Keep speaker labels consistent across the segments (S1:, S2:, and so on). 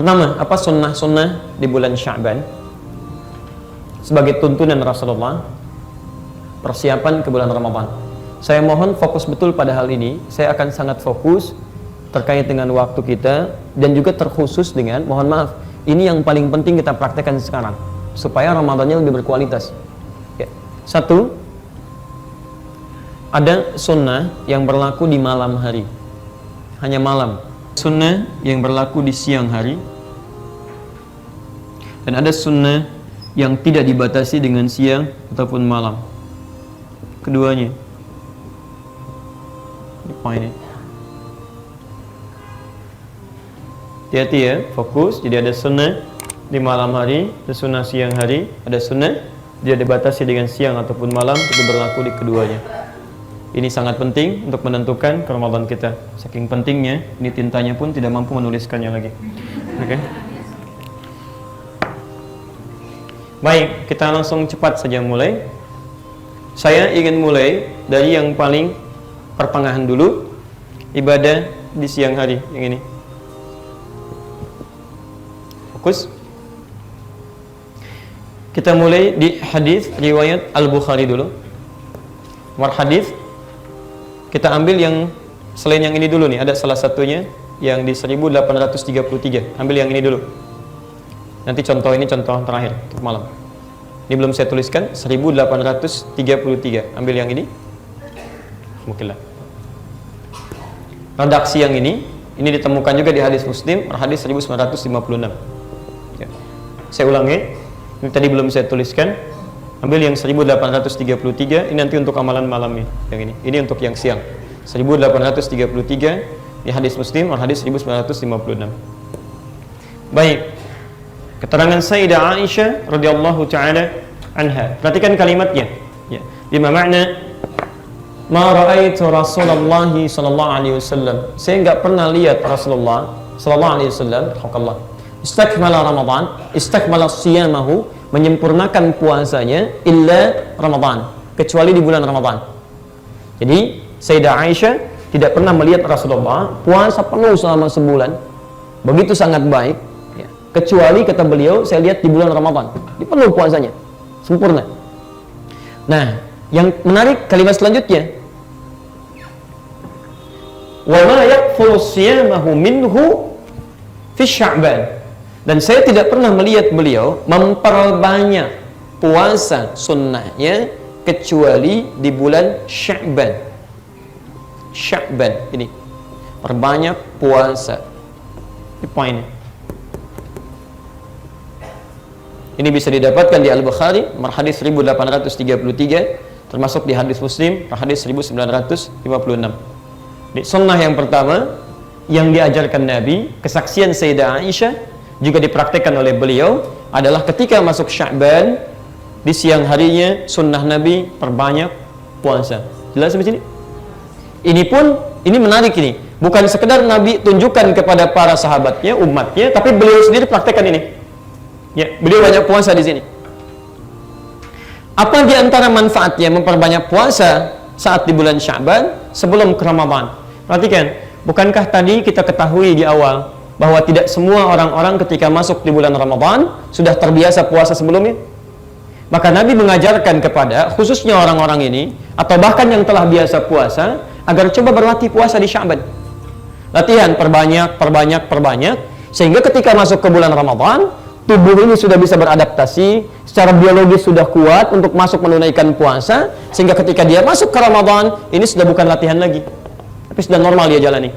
S1: Pertama, apa sunnah-sunnah di bulan Sya'ban sebagai tuntunan Rasulullah persiapan ke bulan Ramadan. Saya mohon fokus betul pada hal ini. Saya akan sangat fokus terkait dengan waktu kita dan juga terkhusus dengan, mohon maaf, ini yang paling penting kita praktekkan sekarang supaya Ramadannya lebih berkualitas. Ya. Satu, ada sunnah yang berlaku di malam hari, hanya malam. Sunnah yang berlaku di siang hari, dan ada sunnah yang tidak dibatasi dengan siang ataupun malam. Keduanya. Ini poinnya. Hati-hati ya, fokus. Jadi ada sunnah di malam hari, ada sunnah siang hari, ada sunnah tidak dibatasi dengan siang ataupun malam, itu berlaku di keduanya. Ini sangat penting untuk menentukan ke Ramadan kita. Saking pentingnya, ini tintanya pun tidak mampu menuliskannya lagi. Oke. Baik, kita langsung cepat saja mulai. Saya ingin mulai dari yang paling pertengahan dulu, ibadah di siang hari yang ini. Fokus. Kita mulai di hadis riwayat Al-Bukhari dulu. Nomor hadis kita ambil yang selain yang ini dulu nih, ada salah satunya yang di 1833. Ambil yang ini dulu. Nanti contoh ini contoh terakhir untuk malam. Ini belum saya tuliskan, 1833. Ambil yang ini. Mungkinlah. Redaksi yang ini ditemukan juga di hadis Muslim, hadis 1956. Ya. Saya ulangi. Ini tadi belum saya tuliskan. Ambil yang 1833, ini nanti untuk amalan malamnya. Yang ini. Ini untuk yang siang. 1833, ini hadis Muslim, hadis 1956. Baik. Keterangan Sayyidah Aisyah radhiyallahu taala anha. Perhatikan kalimatnya. Ya. Lima makna ma ra'aitu Rasulullah sallallahu alaihi wasallam. Saya enggak pernah lihat Rasulullah sallallahu alaihi wasallam, haqqallah. Istakmala Ramadan, istakmala siyamahu, menyempurnakan puasanya illa Ramadan, kecuali di bulan Ramadan. Jadi Sayyidah Aisyah tidak pernah melihat Rasulullah puasa penuh selama sebulan, begitu sangat baik ya. Kecuali kata beliau, saya lihat di bulan Ramadan, di penuh puasanya, sempurna. Nah, yang menarik kalimat selanjutnya, wa ma yaqfulu siyamahu minhu fi Sya'ban. Dan saya tidak pernah melihat beliau memperbanyak puasa sunnahnya kecuali di bulan Sya'ban. Sya'ban ini perbanyak puasa. Ini poinnya. Ini bisa didapatkan di Al-Bukhari, hadis 1833, termasuk di hadis Muslim, hadis 1956. Di sunnah yang pertama yang diajarkan Nabi, kesaksian Sayyidah Aisyah, juga dipraktikkan oleh beliau, adalah ketika masuk Sya'ban di siang harinya sunnah Nabi perbanyak puasa. Jelas sampai sini? Ini menarik ini. Bukan sekedar Nabi tunjukkan kepada para sahabatnya, umatnya, tapi beliau sendiri praktekkan ini. Ya, beliau banyak puasa di sini. Apa di antara manfaatnya memperbanyak puasa saat di bulan Sya'ban sebelum ke Ramadan? Perhatikan, bukankah tadi kita ketahui di awal bahwa tidak semua orang-orang ketika masuk di bulan Ramadan sudah terbiasa puasa sebelumnya? Maka Nabi mengajarkan kepada khususnya orang-orang ini, atau bahkan yang telah biasa puasa, agar coba berlatih puasa di Sya'ban. Latihan perbanyak, sehingga ketika masuk ke bulan Ramadan, tubuh ini sudah bisa beradaptasi, secara biologis sudah kuat untuk masuk menunaikan puasa, sehingga ketika dia masuk ke Ramadan, ini sudah bukan latihan lagi, tapi sudah normal dia jalani.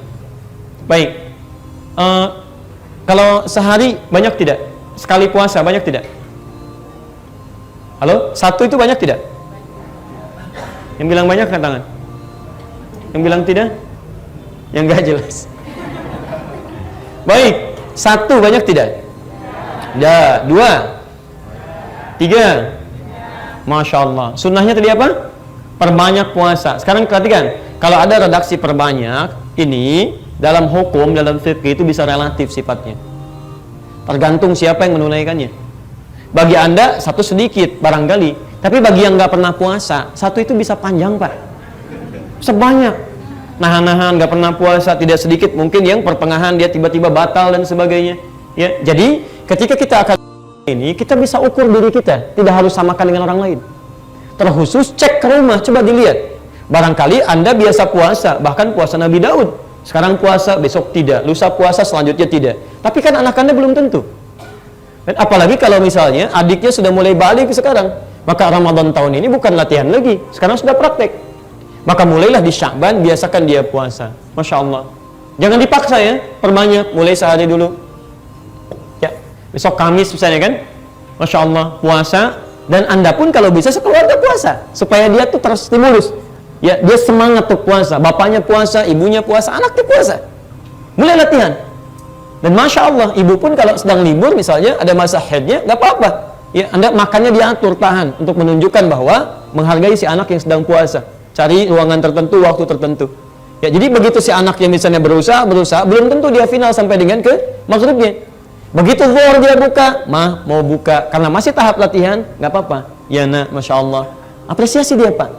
S1: Baik. Kalau sehari banyak tidak? Sekali puasa banyak tidak? Halo? Satu itu banyak tidak? Yang bilang banyak angkat tangan. Yang bilang tidak? Yang enggak jelas. Baik, satu banyak tidak? Ya, dua, tiga. Masya Allah. Sunnahnya tadi apa? Perbanyak puasa. Sekarang perhatikan, kalau ada redaksi perbanyak, ini dalam hukum, dalam fikih itu bisa relatif sifatnya. Tergantung siapa yang menunaikannya. Bagi Anda, satu sedikit, barangkali. Tapi bagi yang nggak pernah puasa, satu itu bisa panjang, Pak. Sebanyak. Nahan-nahan, nggak pernah puasa, tidak sedikit. Mungkin yang pertengahan dia tiba-tiba batal dan sebagainya. Ya, jadi ketika kita akan ini, kita bisa ukur diri kita, tidak harus samakan dengan orang lain. Terkhusus cek ke rumah, coba dilihat. Barangkali Anda biasa puasa, bahkan puasa Nabi Daud. Sekarang puasa, besok tidak. Lusa puasa, selanjutnya tidak. Tapi kan anak Anda belum tentu. Dan apalagi kalau misalnya adiknya sudah mulai balik sekarang, maka Ramadan tahun ini bukan latihan lagi, sekarang sudah praktek. Maka mulailah di Sya'ban, biasakan dia puasa. Masya Allah. Jangan dipaksa ya, perbanyak, mulai sehari dulu. Ya, besok Kamis misalnya kan, Masya Allah, puasa. Dan Anda pun kalau bisa sekeluarga puasa, supaya dia tuh terstimulus. Ya, dia semangat untuk puasa. Bapaknya puasa, ibunya puasa, anaknya puasa. Mulai latihan. Dan Masya Allah, ibu pun kalau sedang libur misalnya, ada masa haidnya, nggak apa-apa. Ya, Anda makannya diatur, tahan, untuk menunjukkan bahwa menghargai si anak yang sedang puasa. Cari ruangan tertentu, waktu tertentu. Ya, jadi begitu si anak yang misalnya berusaha, belum tentu dia final sampai dengan ke maghribnya. Begitu zuhur dia buka, mau buka, karena masih tahap latihan, nggak apa-apa. Ya nak, Masya Allah. Apresiasi dia Pak.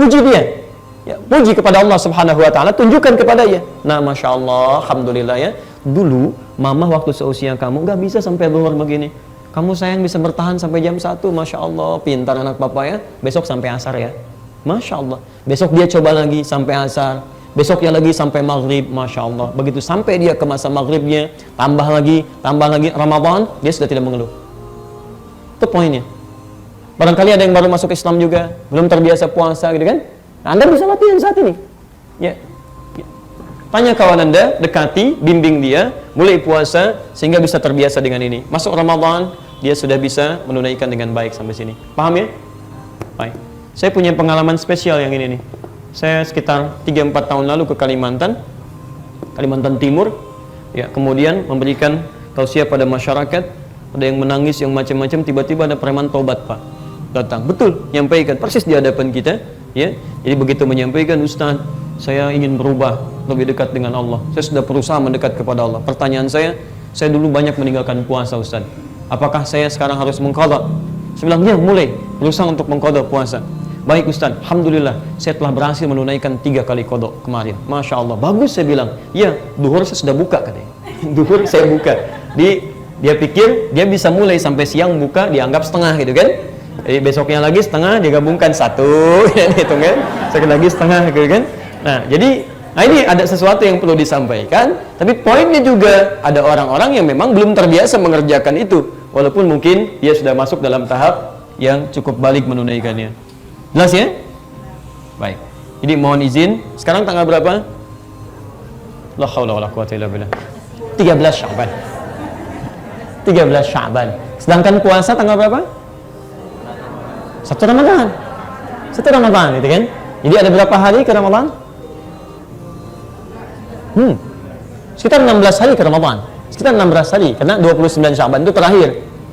S1: Puji dia. Ya, puji kepada Allah Subhanahu wa Ta'ala, tunjukkan kepada dia. Nah, Masya Allah, Alhamdulillah ya. Dulu, mama waktu seusia kamu nggak bisa sampai zuhur begini. Kamu sayang bisa bertahan sampai jam 1, Masya Allah, pintar anak papa ya. Besok sampai asar ya. Masya Allah. Besok dia coba lagi sampai asar. Besoknya lagi sampai maghrib, Masya Allah. Begitu sampai dia ke masa maghribnya, tambah lagi, Ramadan, dia sudah tidak mengeluh. Itu poinnya. Barangkali ada yang baru masuk Islam juga, belum terbiasa puasa gitu kan. Nah, Anda bisa latihan saat ini. Ya. Tanya kawan Anda, dekati, bimbing dia, mulai puasa, sehingga bisa terbiasa dengan ini. Masuk Ramadan, dia sudah bisa menunaikan dengan baik sampai sini. Paham ya? Baik. Saya punya pengalaman spesial yang ini nih. Saya sekitar 3-4 tahun lalu ke Kalimantan Timur, ya, kemudian memberikan tausiah pada masyarakat. Ada yang menangis, yang macam-macam, tiba-tiba ada preman tobat Pak datang, betul, nyampaikan persis di hadapan kita, ya. Jadi begitu menyampaikan, Ustaz, saya ingin berubah lebih dekat dengan Allah. Saya sudah berusaha mendekat kepada Allah. Pertanyaan saya dulu banyak meninggalkan puasa Ustaz. Apakah saya sekarang harus mengqadha? Saya bilang, ya, mulai berusaha untuk mengqadha puasa. Baik Ustaz, Alhamdulillah, saya telah berhasil menunaikan 3 kali qadha kemarin. Masya Allah, bagus, saya bilang. Ya, duhur saya sudah buka katanya. Duhur saya buka. Dia pikir dia bisa mulai sampai siang buka, dianggap setengah gitu kan. Jadi besoknya lagi setengah, digabungkan 1, gitu kan. Sekali lagi setengah gitu kan. Nah, jadi ini ada sesuatu yang perlu disampaikan. Tapi poinnya juga ada orang-orang yang memang belum terbiasa mengerjakan itu, walaupun mungkin dia sudah masuk dalam tahap yang cukup balik menunaikannya. Jelas ya? Baik. Jadi mohon izin, sekarang tanggal berapa? La haula wala quwwata illa billah. 13 Sya'ban. 13 Sya'ban. Sedangkan puasa tanggal berapa? 1 Ramadan. 1 Ramadan gitu kan? Jadi ada berapa hari ke Ramadan? Sekitar 16 hari ke Ramadan. Sekitar 16 hari, karena 29 Sya'ban itu terakhir.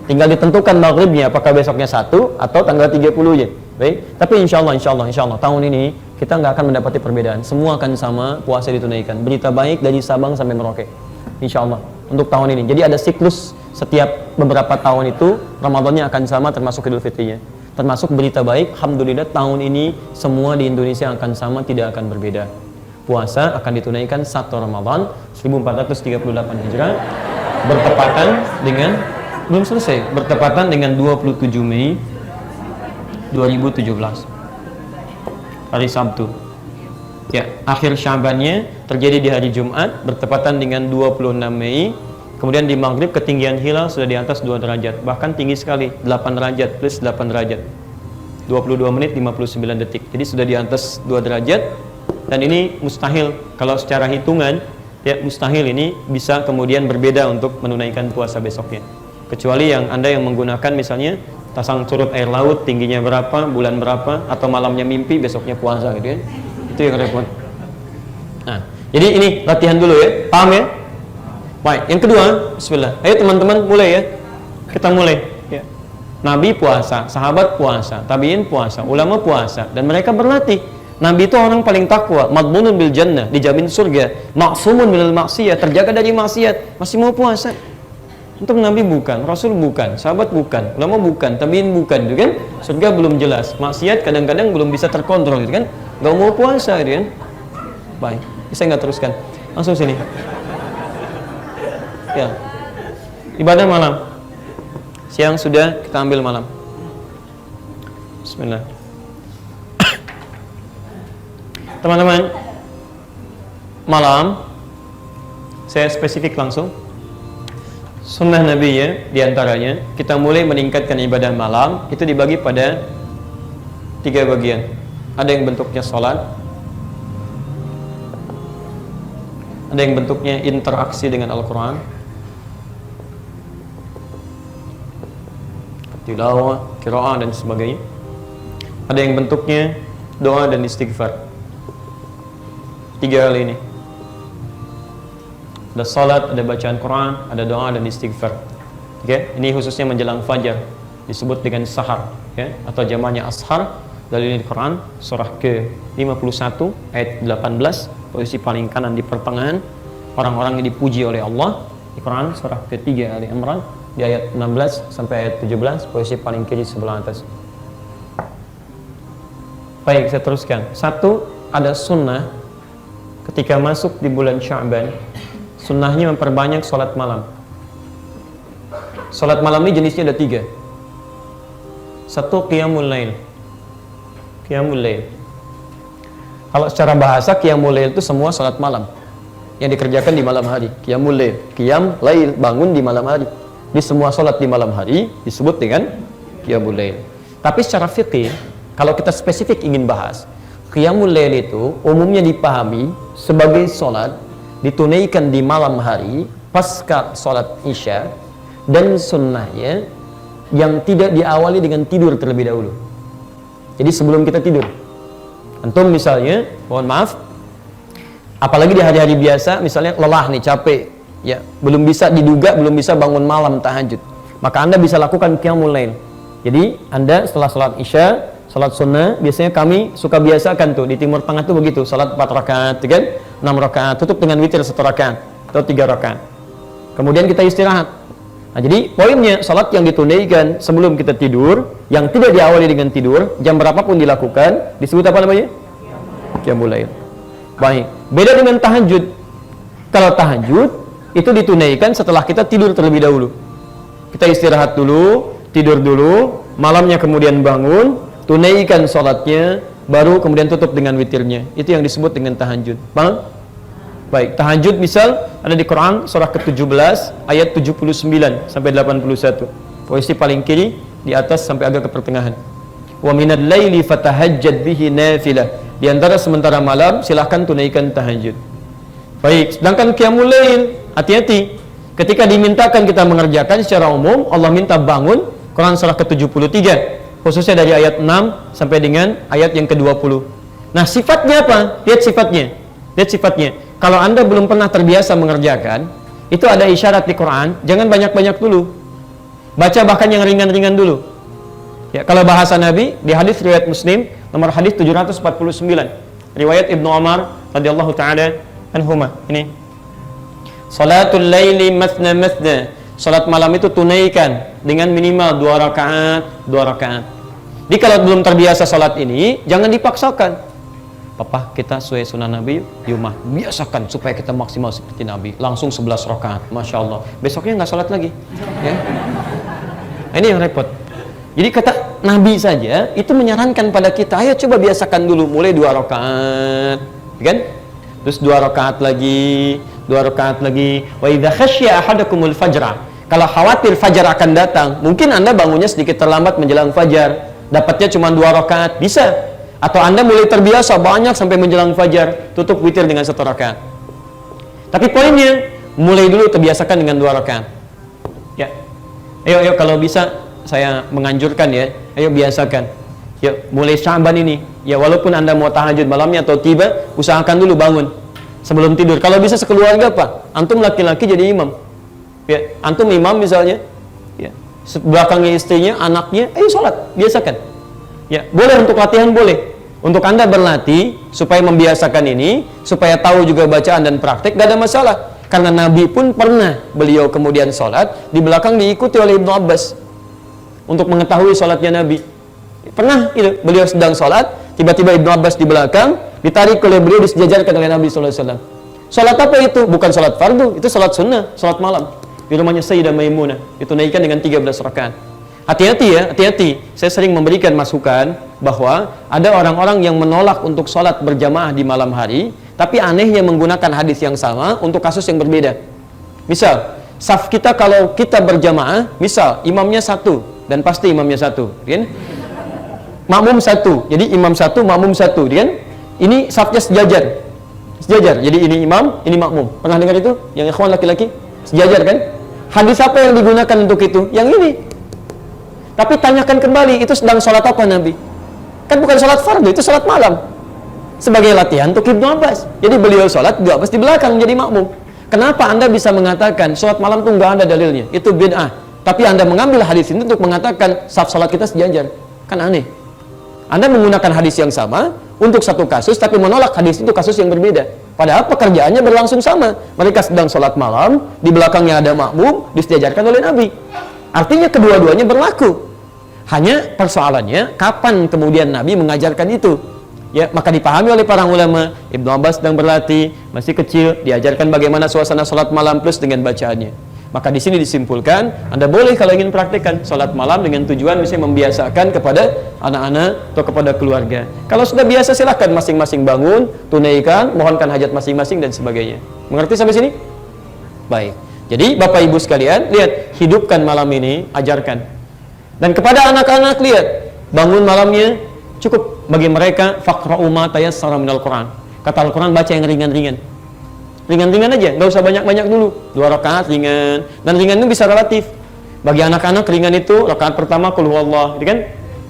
S1: Tinggal ditentukan maghribnya, apakah besoknya 1 atau tanggal 30-nya. Baik, tapi insya Allah tahun ini kita nggak akan mendapati perbedaan. Semua akan sama, puasa ditunaikan. Berita baik dari Sabang sampai Merauke. Insya Allah untuk tahun ini. Jadi ada siklus setiap beberapa tahun itu Ramadannya akan sama, termasuk Idul Fitrinya. Termasuk berita baik, Alhamdulillah tahun ini semua di Indonesia akan sama, tidak akan berbeda. Puasa akan ditunaikan 1 Ramadan 1438 Hijrah bertepatan dengan bertepatan dengan 27 Mei 2017 hari Sabtu. Ya, akhir Syabannya terjadi di hari Jumat bertepatan dengan 26 Mei. Kemudian di maghrib ketinggian hilal sudah di atas 2 derajat, bahkan tinggi sekali, 8 derajat plus 8 derajat 22 menit 59 detik. Jadi sudah di atas 2 derajat. Dan ini mustahil kalau secara hitungan, ya, mustahil ini bisa kemudian berbeda untuk menunaikan puasa besoknya. Kecuali Anda yang menggunakan misalnya pasang surut air laut, tingginya berapa, bulan berapa, atau malamnya mimpi, besoknya puasa gitu ya. Itu yang repot. Nah, jadi ini latihan dulu ya, paham ya? Baik, yang kedua, bismillah. Ayo teman-teman mulai ya. Kita mulai ya. Nabi puasa, sahabat puasa, tabi'in puasa, ulama puasa, dan mereka berlatih. Nabi itu orang paling takwa, madmunun bil jannah, dijamin surga, maksumun minal maksiyat, terjaga dari maksiat, masih mau puasa. Untuk Nabi bukan, Rasul bukan, sahabat bukan, ulama bukan, tabi'in bukan, gitu kan? Surga belum jelas, maksiat kadang-kadang belum bisa terkontrol, gitu kan? Gak mau puasa, gitu kan? Baik, saya nggak teruskan, langsung sini. Ya, Ibadah malam. Siang sudah, kita ambil malam. Bismillah. Teman-teman, malam saya spesifik langsung. Sunnah Nabi ya, diantaranya kita mulai meningkatkan ibadah malam itu dibagi pada 3 bagian. Ada yang bentuknya sholat, ada yang bentuknya interaksi dengan Al-Quran, tilawah, qiraah dan sebagainya. Ada yang bentuknya doa dan istighfar. 3 hal ini. Ada salat, ada bacaan Quran, ada doa dan istighfar. Oke, ini khususnya menjelang fajar, disebut dengan sahar, ya, atau jamaknya ashar. Dari Quran surah ke-51 ayat 18, posisi paling kanan di pertengahan, orang-orang yang dipuji oleh Allah. Di Quran surah ke-3 Ali Imran di ayat 16 sampai ayat 17, posisi paling kiri sebelah atas. Baik, saya teruskan. 1, ada sunnah ketika masuk di bulan Sya'ban. Sunnahnya memperbanyak sholat malam. Sholat malam ini jenisnya ada 3. 1, qiyamul lail. Qiyamul lail. Kalau secara bahasa qiyamul lail itu semua sholat malam yang dikerjakan di malam hari. Qiyamul lail, qiyam lail, bangun di malam hari. Di semua sholat di malam hari disebut dengan qiyamul lail. Tapi secara fikih, kalau kita spesifik ingin bahas, qiyamul lail itu umumnya dipahami sebagai sholat ditunaikan di malam hari pasca sholat isya, dan sunnahnya yang tidak diawali dengan tidur terlebih dahulu. Jadi sebelum kita tidur, antum misalnya, mohon maaf, apalagi di hari-hari biasa, misalnya lelah nih, capek, ya, belum bisa diduga, belum bisa bangun malam tahajud, maka anda bisa lakukan qiyamul lail. Jadi anda setelah sholat isya, sholat sunnah, biasanya kami suka biasakan tuh di Timur Tengah tuh begitu, sholat 4 rakaat, kan? 6 rakaat, tutup dengan witir 1 rakaat atau 3 rakaat. Kemudian kita istirahat. Nah, jadi poinnya sholat yang ditunaikan sebelum kita tidur, yang tidak diawali dengan tidur, jam berapapun dilakukan, disebut apa namanya? Qiyamul lail. Baik. Beda dengan tahajud. Kalau tahajud itu ditunaikan setelah kita tidur terlebih dahulu. Kita istirahat dulu, tidur dulu, malamnya kemudian bangun, tunaikan sholatnya, baru kemudian tutup dengan witirnya. Itu yang disebut dengan tahajud. Paham? Baik, tahajud misal ada di Quran surah ke-17 ayat 79 sampai 81. Posisi paling kiri di atas sampai agak ke pertengahan. Wa minal laili fatahajjad bihi nafilah. Di antara sementara malam silahkan tunaikan tahajud. Baik, sedangkan qiyamul lail, hati-hati. Ketika dimintakan kita mengerjakan secara umum, Allah minta bangun, Quran surah ke-73. Khususnya dari ayat 6 sampai dengan ayat yang ke-20. Nah, sifatnya apa? Lihat sifatnya. Lihat sifatnya. Kalau anda belum pernah terbiasa mengerjakan, itu ada isyarat di Quran, jangan banyak-banyak dulu. Baca bahkan yang ringan-ringan dulu. Ya, kalau bahasa Nabi, di hadis riwayat Muslim, nomor hadis 749. Riwayat Ibnu Umar radhiyallahu taala anhuma. Ini. Salatul laili mathna mathna. Salat malam itu tunaikan dengan minimal 2 rakaat, 2 rakaat. Jadi kalau belum terbiasa salat ini, jangan dipaksakan. Papa, kita sesuai sunnah Nabi, yuk mah, biasakan supaya kita maksimal seperti Nabi. Langsung 11 rakaat, Masya Allah. Besoknya nggak salat lagi. Ya. Ini yang repot. Jadi kata Nabi saja, itu menyarankan pada kita, ayo coba biasakan dulu, mulai 2 rakaat. Kan? Terus 2 rakaat lagi, 2 rakaat lagi. Wa idza khasya ahadakumul fajra. Kalau khawatir fajar akan datang, mungkin anda bangunnya sedikit terlambat menjelang fajar, dapatnya cuma 2 rakaat, bisa. Atau anda mulai terbiasa banyak sampai menjelang fajar, tutup witir dengan 1 rakaat. Tapi poinnya, mulai dulu terbiasakan dengan 2 rakaat. Ya, ayo kalau bisa saya menganjurkan ya, ayo biasakan. Ya, mulai Sya'ban ini, ya walaupun anda mau tahajud malamnya atau tiba, usahakan dulu bangun sebelum tidur. Kalau bisa sekeluarga Pak, antum laki-laki jadi imam. Ya, antum imam misalnya, ya, belakangnya istrinya, anaknya, ayo sholat, biasakan. Ya, boleh untuk latihan, boleh. Untuk anda berlatih supaya membiasakan ini, supaya tahu juga bacaan dan praktek, gak ada masalah. Karena Nabi pun pernah beliau kemudian sholat di belakang diikuti oleh Ibnu Abbas untuk mengetahui sholatnya Nabi. Pernah itu beliau sedang sholat, tiba-tiba Ibnu Abbas di belakang, ditarik oleh beliau, disejajarkan oleh Nabi SAW. Sholat apa itu? Bukan sholat fardu, itu sholat sunnah, sholat malam. di rumahnya Sayyidah Maimunah, ditunaikan dengan 13 rakaat. Hati-hati ya, hati-hati. Saya sering memberikan masukan bahwa ada orang-orang yang menolak untuk sholat berjamaah di malam hari, tapi anehnya menggunakan hadis yang sama untuk kasus yang berbeda. Misal, saf kita kalau kita berjamaah, misal imamnya satu, dan pasti imamnya satu, kan? Makmum satu, jadi imam satu, makmum satu, kan? Ini safnya sejajar, sejajar. Jadi ini imam, ini makmum. Pernah dengar itu? Yang ikhwan laki-laki sejajar, kan? Hadis apa yang digunakan untuk itu? Yang ini. Tapi tanyakan kembali, itu sedang sholat apa Nabi? Kan bukan sholat fardu, itu sholat malam. Sebagai latihan untuk Ibnu Abbas. Jadi beliau sholat, Ibnu Abbas di belakang jadi makmum. Kenapa Anda bisa mengatakan sholat malam itu nggak ada dalilnya? Itu bid'ah. Tapi Anda mengambil hadis ini untuk mengatakan saf sholat kita sejajar. Kan aneh. Anda menggunakan hadis yang sama untuk satu kasus, tapi menolak hadis itu kasus yang berbeda. Padahal pekerjaannya berlangsung sama. Mereka sedang sholat malam, di belakangnya ada makmum, disejajarkan oleh Nabi. Artinya kedua-duanya berlaku. Hanya persoalannya kapan kemudian Nabi mengajarkan itu. Ya, maka dipahami oleh para ulama, Ibnu Abbas sedang berlatih, masih kecil, diajarkan bagaimana suasana sholat malam plus dengan bacaannya. Maka di sini disimpulkan, Anda boleh kalau ingin praktekkan sholat malam dengan tujuan misalnya membiasakan kepada anak-anak atau kepada keluarga. Kalau sudah biasa silahkan masing-masing bangun, tunaikan, mohonkan hajat masing-masing dan sebagainya. Mengerti sampai sini? Baik. Jadi Bapak Ibu sekalian, lihat, hidupkan malam ini, ajarkan. Dan kepada anak-anak, lihat, bangun malamnya cukup bagi mereka faqra'u ma tayassara minal Qur'an. Kata Al-Qur'an, baca yang ringan-ringan. Ringan-ringan aja, nggak usah banyak-banyak dulu. 2 rakaat ringan. Dan ringan itu bisa relatif. Bagi anak-anak ringan itu rakaat pertama qul huwallah, gitu kan?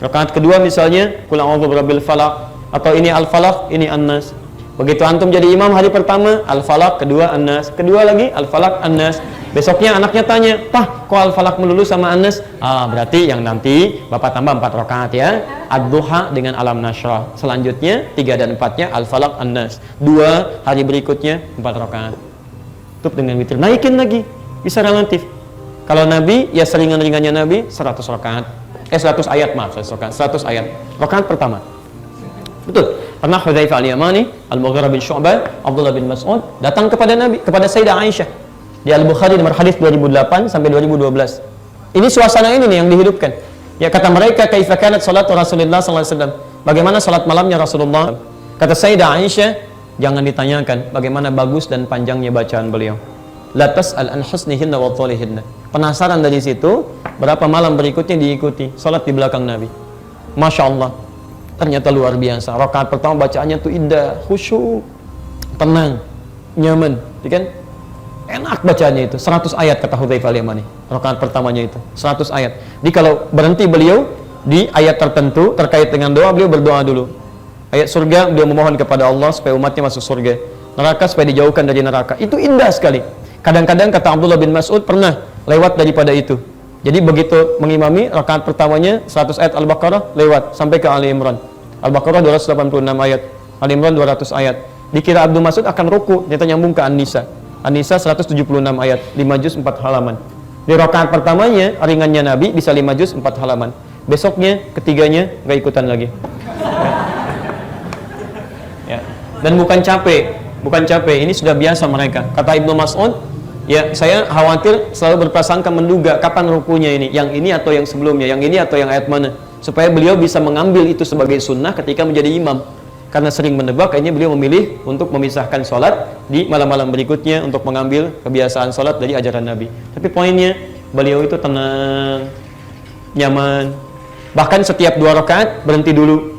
S1: Rakaat kedua misalnya qul a'udzu birabbil falaq, atau ini al-falaq, ini an-nas. Begitu antum jadi imam hari pertama al-falaq, kedua an-nas, kedua lagi al-falaq, an-nas. Besoknya anaknya tanya, "Pah, kok al-falaq melulu sama an-nas?" Ah, berarti yang nanti Bapak tambah 4 rakaat ya. Ad-duha dengan alam nasyrah. Selanjutnya 3 dan 4-nya al-falaq, an-nas. 2 hari berikutnya 4 rakaat. Tutup dengan witir. Naikin lagi. Bisa relatif. Kalau Nabi, ya seringan-ringannya Nabi 100 rakaat. 100 ayat, maaf, 100 rakaat. 100 ayat. Rakaat pertama. Betul. Pernah Hudzaifah al-Yamani, Al-Mughirah bin Syu'bah, Abdullah bin Mas'ud datang kepada Nabi, kepada Sayyidah Aisyah. Di Al-Bukhari nomor hadis 2008 sampai 2012. Ini suasana ini nih yang dihidupkan. Ya, kata mereka, kaifa kanat salatu Rasulullah sallallahu alaihi wasallam? Bagaimana salat malamnya Rasulullah? Kata Sayyidah Aisyah, jangan ditanyakan bagaimana bagus dan panjangnya bacaan beliau. La tas'al an husnihinna wa thalihinna. Penasaran dari situ, berapa malam berikutnya diikuti salat di belakang Nabi. Masya Allah. Ternyata luar biasa. Rakaat pertama bacaannya tuh indah, khusyuk, tenang, nyaman, kan? Enak bacaannya itu. 100 ayat kata Hudzaifah al-Yamani. Rakaat pertamanya itu 100 ayat. Jadi kalau berhenti beliau di ayat tertentu terkait dengan doa, beliau berdoa dulu. Ayat surga, beliau memohon kepada Allah supaya umatnya masuk surga. Neraka supaya dijauhkan dari neraka. Itu indah sekali. Kadang-kadang kata Abdullah bin Mas'ud pernah lewat daripada itu. Jadi begitu mengimami rakaat pertamanya 100 ayat Al-Baqarah lewat sampai ke Ali Imran. Al-Baqarah 286 ayat, Ali Imran 200 ayat. Dikira Abdul Mas'ud akan ruku, ternyata nyambung ke An-Nisa. An-Nisa 176 ayat, 5 juz 4 halaman. Di rakaat pertamanya ringannya Nabi bisa 5 juz 4 halaman. Besoknya, ketiganya nggak ikutan lagi. Ya. Dan bukan capek, ini sudah biasa mereka. Kata Ibnu Mas'ud, ya, saya khawatir selalu berprasangka menduga kapan rukunya ini, yang ini atau yang sebelumnya, yang ini atau yang ayat mana, supaya beliau bisa mengambil itu sebagai sunnah ketika menjadi imam. Karena sering menebak, akhirnya beliau memilih untuk memisahkan sholat di malam-malam berikutnya untuk mengambil kebiasaan sholat dari ajaran Nabi. Tapi poinnya, beliau itu tenang, nyaman. Bahkan setiap 2 rakaat berhenti dulu,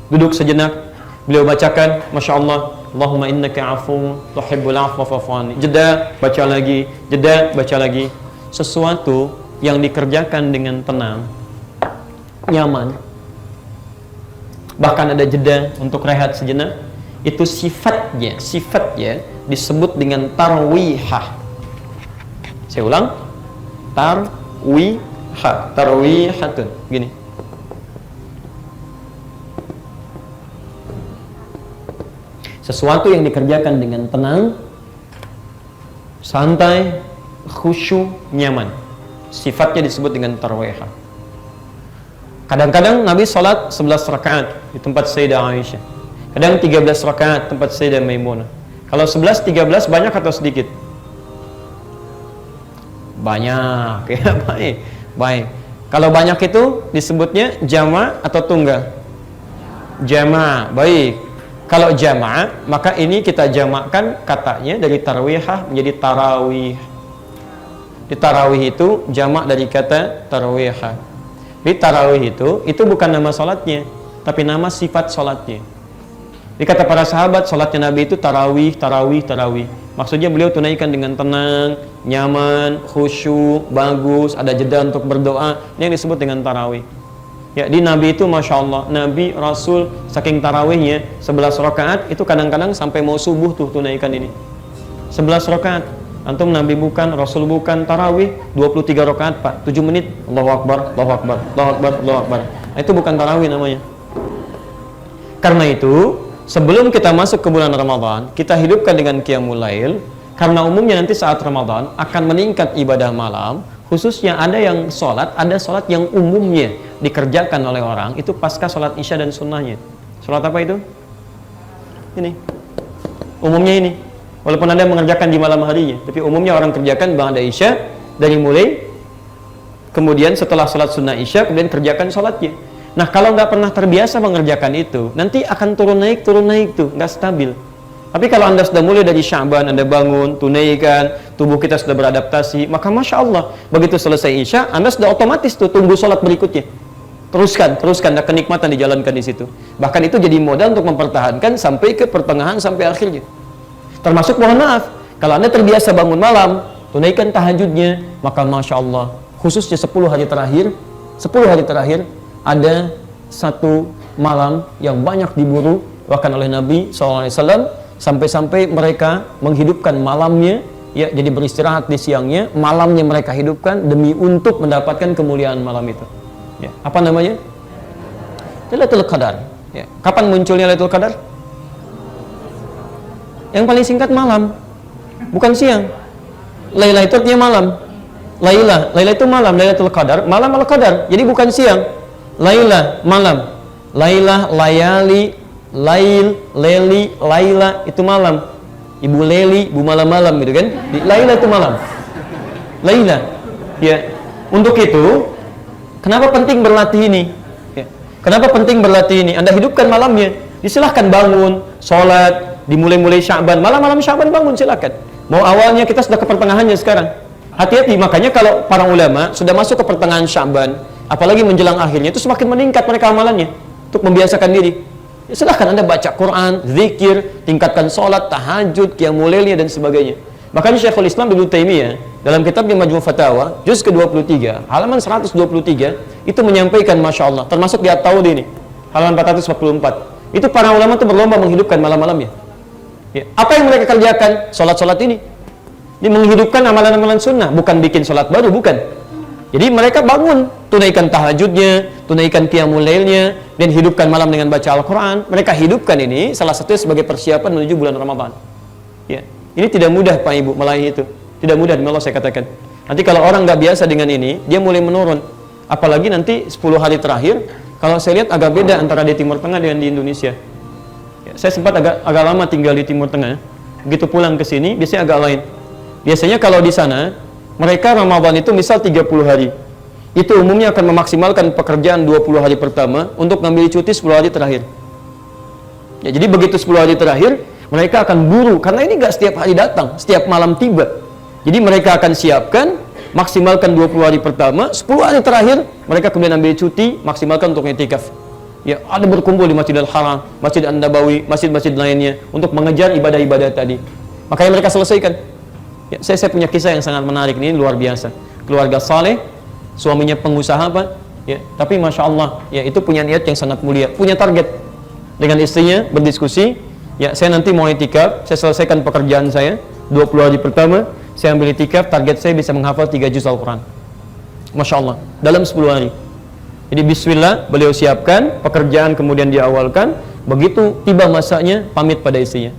S1: duduk sejenak, beliau bacakan, Masya Allah, Allahumma innaka afu tuhibbul afwa fa'fu anni. Jeda, baca lagi, jeda, baca lagi. Sesuatu yang dikerjakan dengan tenang, nyaman, bahkan ada jeda untuk rehat sejenak, itu sifatnya disebut dengan tarwihah. Saya ulang, tarwihatun, gini. Sesuatu yang dikerjakan dengan tenang, santai, khusyuk, nyaman. Sifatnya disebut dengan tarwihah. Kadang-kadang Nabi sholat 11 rakaat di tempat Sayyidah Aisyah. Kadang 13 rakaat tempat Sayyidah Maimunah. Kalau 11, 13 banyak atau sedikit? Banyak, ya baik. Baik. Kalau banyak itu disebutnya jama' atau tunggal? Jama', baik. Kalau jama', maka ini kita jamakkan katanya dari tarwihah menjadi tarawih. Di tarawih itu jamak dari kata tarwihah. Di tarawih itu bukan nama sholatnya, tapi nama sifat sholatnya. Di kata para sahabat, sholatnya Nabi itu tarawih, tarawih, tarawih. Maksudnya beliau tunaikan dengan tenang, nyaman, khusyuk, bagus, ada jeda untuk berdoa. Ini yang disebut dengan tarawih. Ya, di Nabi itu Masya Allah, Nabi, Rasul, saking tarawihnya 11 rakaat, itu kadang-kadang sampai mau subuh tuh tunaikan ini 11 rakaat. Antum Nabi bukan, Rasul bukan, tarawih 23 rakaat Pak, 7 menit, Allahu Akbar, Allahu Akbar, Allahu Akbar, Allahu Akbar. Nah, itu bukan tarawih namanya. Karena itu sebelum kita masuk ke bulan Ramadan, kita hidupkan dengan qiyamul lail, karena umumnya nanti saat Ramadan akan meningkat ibadah malam, khususnya ada yang sholat, ada sholat yang umumnya dikerjakan oleh orang, itu pasca sholat isya dan sunnahnya. Sholat apa itu? Ini. Umumnya ini. Walaupun ada yang mengerjakan di malam harinya, tapi umumnya orang kerjakan ba'da isya, dari mulai, kemudian setelah sholat sunnah isya, kemudian kerjakan sholatnya. Nah, kalau nggak pernah terbiasa mengerjakan itu, nanti akan turun naik tuh, nggak stabil. Tapi kalau Anda sudah mulai dari Sya'ban, Anda bangun, tunaikan, tubuh kita sudah beradaptasi, maka Masya Allah, begitu selesai Isya, Anda sudah otomatis tuh tunggu sholat berikutnya. Teruskan, dan kenikmatan dijalankan di situ. Bahkan itu jadi modal untuk mempertahankan sampai ke pertengahan, sampai akhirnya. Termasuk, mohon maaf, kalau Anda terbiasa bangun malam, tunaikan tahajudnya, maka Masya Allah, khususnya 10 hari terakhir, ada satu malam yang banyak diburu bahkan oleh Nabi SAW, sampai-sampai mereka menghidupkan malamnya, ya, jadi beristirahat di siangnya, malamnya mereka hidupkan demi untuk mendapatkan kemuliaan malam itu. Ya, apa namanya? Lailatul Qadar. Ya. Kapan munculnya Lailatul Qadar? Yang paling singkat malam, bukan siang. Laila itu artinya malam. Laila itu malam, Lailatul Qadar, malam al-Qadar. Jadi bukan siang. Laila, malam. Laila, layali, lail, leli, laila itu malam. Ibu Leli, ibu malam-malam gitu kan. Laila itu malam. Laila. Ya. Untuk itu, kenapa penting berlatih ini? Ya. Kenapa penting berlatih ini? Anda hidupkan malamnya. Disilahkan bangun, sholat, dimulai-mulai Sya'ban, malam-malam Sya'ban bangun, silakan. Mau awalnya kita sudah ke pertengahannya sekarang. Hati-hati, makanya kalau para ulama sudah masuk ke pertengahan Sya'ban, apalagi menjelang akhirnya, itu semakin meningkat mereka amalannya untuk membiasakan diri. Ya, silahkan Anda baca Quran, zikir, tingkatkan sholat, tahajud, qiyamul lailnya dan sebagainya. Makanya Syekhul Islam Ibnu Taimiyah dalam kitabnya Majmu' Fatawa juz ke-23 halaman 123 itu menyampaikan, Masya Allah, termasuk di At-Tawdi ini halaman 444, itu para ulama itu berlomba menghidupkan malam-malamnya. Ya, apa yang mereka kerjakan? Sholat-sholat ini. Ini menghidupkan amalan-amalan sunnah, bukan bikin sholat baru, bukan. Jadi mereka bangun, tunaikan tahajudnya, tunaikan qiyamul lailnya, dan hidupkan malam dengan baca Al-Quran. Mereka hidupkan ini salah satunya sebagai persiapan menuju bulan Ramadan. Ya, ini tidak mudah Pak Ibu melahi itu. Tidak mudah, demi Allah saya katakan. Nanti kalau orang nggak biasa dengan ini, dia mulai menurun. Apalagi nanti 10 hari terakhir, kalau saya lihat agak beda antara di Timur Tengah dengan di Indonesia. Saya sempat agak lama tinggal di Timur Tengah. Begitu pulang ke sini, biasanya agak lain. Biasanya kalau di sana, mereka Ramadan itu misal 30 hari. Itu umumnya akan memaksimalkan pekerjaan 20 hari pertama untuk ngambil cuti 10 hari terakhir. Ya, jadi begitu 10 hari terakhir, mereka akan buru. Karena ini nggak setiap hari datang, setiap malam tiba. Jadi mereka akan siapkan, maksimalkan 20 hari pertama, 10 hari terakhir, mereka kemudian ambil cuti, maksimalkan untuk i'tikaf. Ya, ada berkumpul di Masjidil Haram, Masjid An-Nabawi, masjid-masjid lainnya untuk mengejar ibadah-ibadah tadi. Makanya mereka selesaikan. Ya, saya punya kisah yang sangat menarik ini, luar biasa. Keluarga saleh, suaminya pengusaha Pak, ya, tapi Masya Allah, ya, itu punya niat yang sangat mulia, punya target. Dengan istrinya berdiskusi, ya, saya nanti mau i'tikaf, saya selesaikan pekerjaan saya 20 hari pertama, saya ambil i'tikaf, target saya bisa menghafal 3 juz Al-Quran. Masya Allah, dalam 10 hari. Jadi bismillah, beliau siapkan pekerjaan, kemudian diawalkan. Begitu tiba masanya, pamit pada istrinya.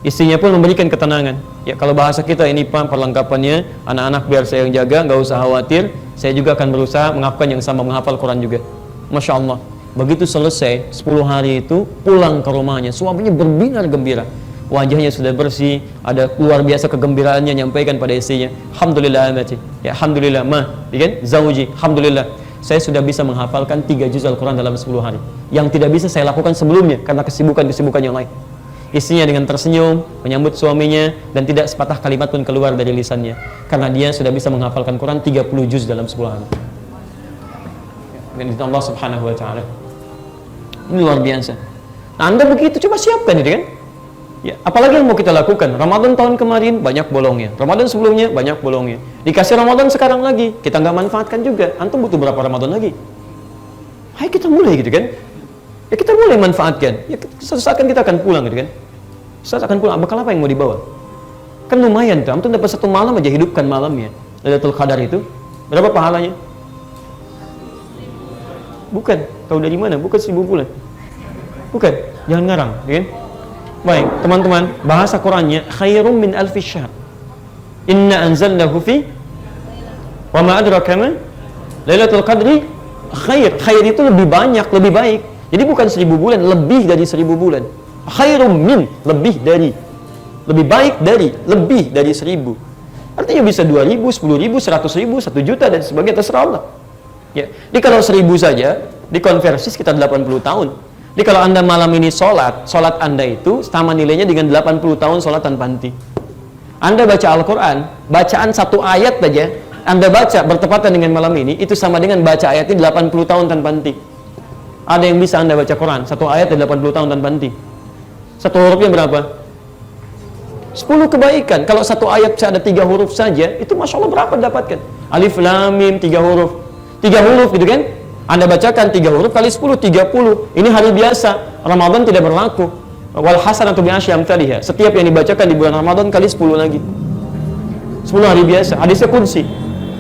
S1: Istrinya pun memberikan ketenangan. Ya, kalau bahasa kita ini Pak, perlengkapannya, anak-anak biar saya yang jaga, nggak usah khawatir. Saya juga akan berusaha melakukan yang sama, menghafal Quran juga. Masya Allah. Begitu selesai 10 hari itu, pulang ke rumahnya, suaminya berbinar gembira. wajahnya sudah bersih, ada luar biasa kegembiraannya nyampaikan pada istrinya, alhamdulillah amati, ya alhamdulillah ma, kan? Zauji, alhamdulillah saya sudah bisa menghafalkan 3 juz Al-Quran dalam 10 hari yang tidak bisa saya lakukan sebelumnya karena kesibukan yang lain. Istrinya dengan tersenyum menyambut suaminya dan tidak sepatah kalimat pun keluar dari lisannya karena dia sudah bisa menghafalkan Quran 30 juz dalam 10 hari dengan izin Allah subhanahu wa ta'ala. Ini luar biasa. Nah, Anda begitu, coba siapkan itu kan ya, apalagi yang mau kita lakukan. Ramadan tahun kemarin banyak bolongnya, Ramadan sebelumnya banyak bolongnya, dikasih Ramadan sekarang lagi kita nggak manfaatkan juga. Antum butuh berapa Ramadan lagi? Hai, kita mulai gitu kan ya, kita mulai manfaatkan ya, suatu saat kan kita akan pulang gitu kan, saat akan pulang, bekal apa yang mau dibawa? Kan lumayan tuh, antum dapat 1 malam aja, hidupkan malamnya. Lailatul Qadar itu berapa pahalanya? Bukan, tahu dari mana? Bukan 1000 bulan, bukan, jangan ngarang ya kan? Baik, teman-teman, bahasa Qur'annya khairum min alfi syahr. Inna anzalnahu fi wa ma adraka ma Lailatul Qadri khair. Khair itu lebih banyak, lebih baik. Jadi bukan 1000 bulan, lebih dari 1000 bulan. Khairum min, lebih dari, lebih baik dari, lebih dari 1000. Artinya bisa 2000, 10.000, 100.000, 1 juta dan sebagainya, terserah Allah. Ya. Jadi kalau 1000 saja dikonversi sekitar 80 tahun. Jadi kalau Anda malam ini sholat Anda itu sama nilainya dengan 80 tahun sholat tanpa henti. Anda baca Al-Quran, bacaan 1 ayat saja Anda baca bertepatan dengan malam ini, itu sama dengan baca ayat ini 80 tahun tanpa henti. Ada yang bisa Anda baca Quran 1 ayat 80 tahun tanpa henti. 1 hurufnya berapa? 10 kebaikan. Kalau 1 ayat ada 3 huruf saja, itu Masya Allah berapa dapatkan? Alif Lam Mim 3 huruf, 3 huruf gitu kan? Anda bacakan 3 huruf kali 10, 30. Ini hari biasa, Ramadan tidak berlaku. Wal hasanatu bi'asyri amsalihha. Setiap yang dibacakan di bulan Ramadan kali 10 lagi. 10 hari biasa. Hadisnya kunci.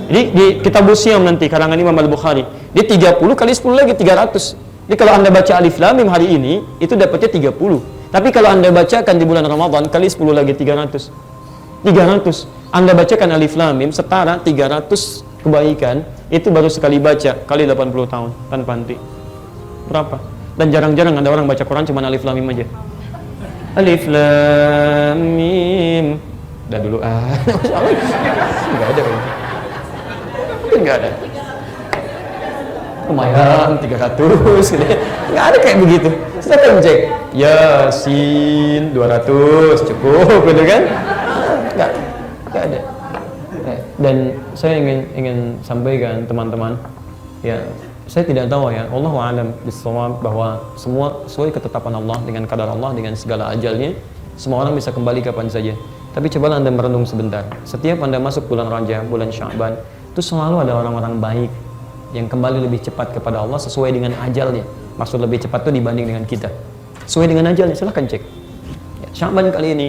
S1: Jadi di kitab Siyam nanti karangan Imam Al-Bukhari, dia 30 kali 10 lagi 300. Jadi kalau Anda baca Alif Lam Mim hari ini, itu dapatnya 30. Tapi kalau Anda bacakan di bulan Ramadan kali 10 lagi 300. 300. Anda bacakan Alif Lam Mim setara 300 kebaikan, itu baru sekali baca kali 80 tahun tanpa henti. Berapa? Dan jarang-jarang ada orang baca Quran cuma Alif Lam Mim aja. Alif Lam Mim. Udah dulu enggak ada kan? Enggak ada. Lumayan 300 gitu. Enggak ada kayak begitu. Silakan cek. Yasin 200 cukup gitu kan? Enggak ada. Dan saya ingin sampaikan teman-teman, ya saya tidak tahu ya, Allahu a'lam bishawab, bahwa semua sesuai ketetapan Allah dengan kadar Allah dengan segala ajalnya, semua orang bisa kembali kapan saja. Tapi cobalah Anda merenung sebentar. Setiap Anda masuk bulan Rajab, bulan Sya'ban, itu selalu ada orang-orang baik yang kembali lebih cepat kepada Allah sesuai dengan ajalnya. Maksud lebih cepat itu dibanding dengan kita. Sesuai dengan ajalnya, silahkan cek. Ya, Sya'ban kali ini,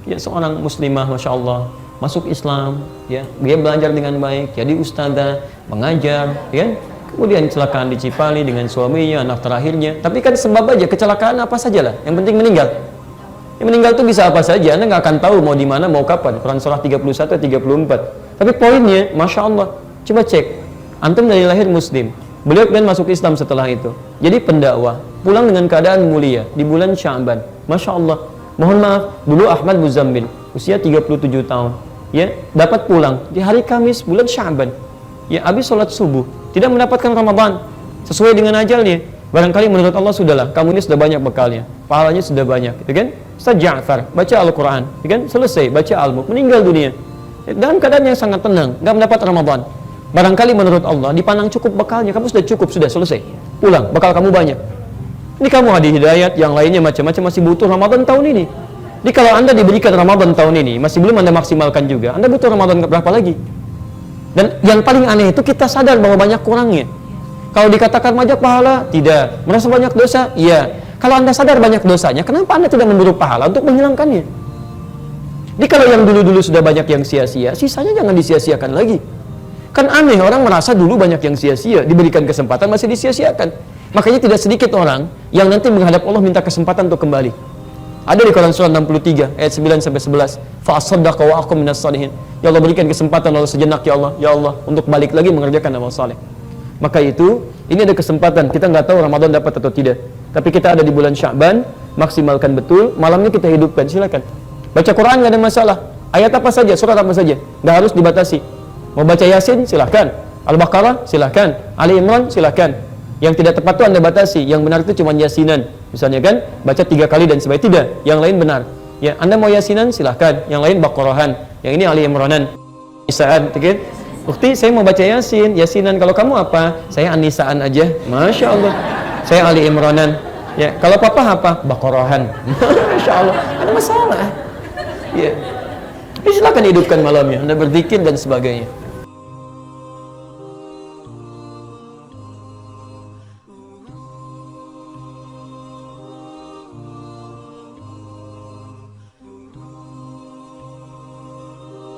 S1: ya seorang muslimah, Masya Allah, masuk Islam, ya dia belajar dengan baik, jadi ustazah, mengajar, ya kemudian kecelakaan di Cipali dengan suaminya, anak terakhirnya. Tapi kan sebab aja kecelakaan apa sajalah, yang penting meninggal. Yang meninggal itu bisa apa saja, Anda nggak akan tahu mau di mana, mau kapan. Quran surah 31, 34. Tapi poinnya, Masya Allah, coba cek. Antum dari lahir Muslim, beliau kemudian masuk Islam setelah itu. Jadi pendakwah, pulang dengan keadaan mulia di bulan Sya'ban. Masya Allah. Mohon maaf, dulu Ahmad Muzammil, usia 37 tahun. Ya, dapat pulang di hari Kamis bulan Sya'ban. Ya, habis sholat subuh, tidak mendapatkan Ramadan sesuai dengan ajalnya. Barangkali menurut Allah sudahlah, kamu ini sudah banyak bekalnya, pahalanya sudah banyak, gitu kan? Ustaz Ja'far baca Al-Quran, gitu kan? Selesai baca Al-Mulk, meninggal dunia dalam keadaan yang sangat tenang, nggak mendapat Ramadan. Barangkali menurut Allah dipandang cukup bekalnya, kamu sudah cukup, sudah selesai, pulang, bekal kamu banyak. Ini kamu hadi hidayat, yang lainnya macam-macam masih butuh Ramadan tahun ini. Jadi kalau Anda diberikan Ramadan tahun ini, masih belum Anda maksimalkan juga, Anda butuh Ramadan berapa lagi? Dan yang paling aneh itu kita sadar bahwa banyak kurangnya. Kalau dikatakan banyak pahala, tidak. Merasa banyak dosa, iya. Kalau Anda sadar banyak dosanya, kenapa Anda tidak memburu pahala untuk menghilangkannya? Jadi kalau yang dulu-dulu sudah banyak yang sia-sia, sisanya jangan disia-siakan lagi. Kan aneh, orang merasa dulu banyak yang sia-sia, diberikan kesempatan masih disia-siakan. Makanya tidak sedikit orang yang nanti menghadap Allah minta kesempatan untuk kembali. Ada di Quran surah 63 ayat 9 sampai 11. Fa asaddaqa wa aqum minas shalihin. Ya Allah, berikan kesempatan Allah sejenak ya Allah untuk balik lagi mengerjakan amal saleh. Maka itu, ini ada kesempatan. Kita nggak tahu Ramadan dapat atau tidak. Tapi kita ada di bulan Sya'ban, maksimalkan betul, malamnya kita hidupkan, silakan. Baca Quran nggak ada masalah, ayat apa saja, surat apa saja, nggak harus dibatasi. Mau baca Yasin, silahkan. Al-Baqarah, silahkan. Ali Imran, silahkan. Yang tidak tepat itu Anda batasi, yang benar itu cuma Yasinan. Misalnya kan, baca 3 kali dan sebagainya, tidak, yang lain benar. Ya, Anda mau Yasinan, silahkan. Yang lain Baqarahan, yang ini Ali Imranan. Isaan, gitu. Bukti, saya mau baca Yasin, Yasinan. Kalau kamu apa? Saya Anisaan aja. Masya Allah. Saya Ali Imranan. Ya, kalau papa apa? Baqarahan. Masya Allah. Ada masalah. Ya. Silakan hidupkan malamnya, Anda berzikir dan sebagainya.